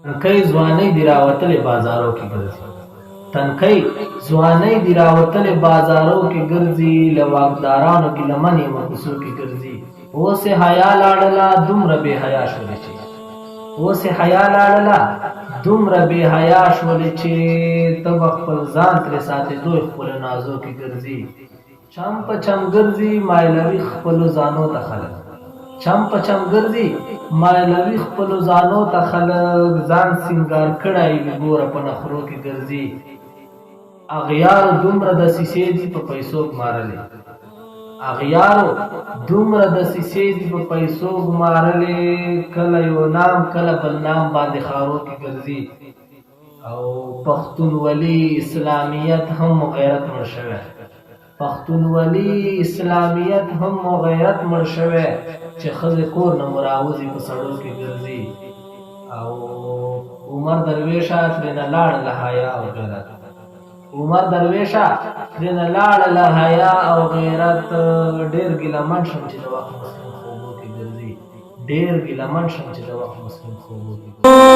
تنکۍ ځوانۍ دي راوتلې بازارو کې ګرځي تنکۍ ځوانۍ دي راوتلې بازارو کې ګرځي له واکدارانو کې لمنې مکوسو کې ګرځي اوس یې حیا لاړله دومره بې حیا شولې چې اوس یې حیا لاړله دومره بې حیا شولې چې ته به خپل ځان ترې ساتې دوی خپلو نازو کې ګرځي چم په چم ګرځي مایلوي خپلو ځانو ته خلک چم په چم ګرځي مایلوي خپلو ځانو ته خلک ځان سینګار کړی وي ګوره په نخرو کې ګرځي اغیارو دومره دسیسې دي په پیسو ګمارلې اغیارو دومره دسیسې دي په پیسو ګمارلې کله یو نام کله بل نام باندې خارو کې ګرځي او پښتونولي اسلامیت هم غیرت مړ شوی پښتونولي اسلامیت هم غیرت مړ شوی چې ښځې کور نه مراوځي په سړو کې ګرځي او عمر درویشه ترېنه لاړله حیا او غیرت عمر درویشه ترېنه لاړله حیا او غیرت ډېر ګیلمن شم چې د وخت مسلم خوبو کې ګرځي ډېر ګیلمن شم چې د وخت مسلم خوبو کې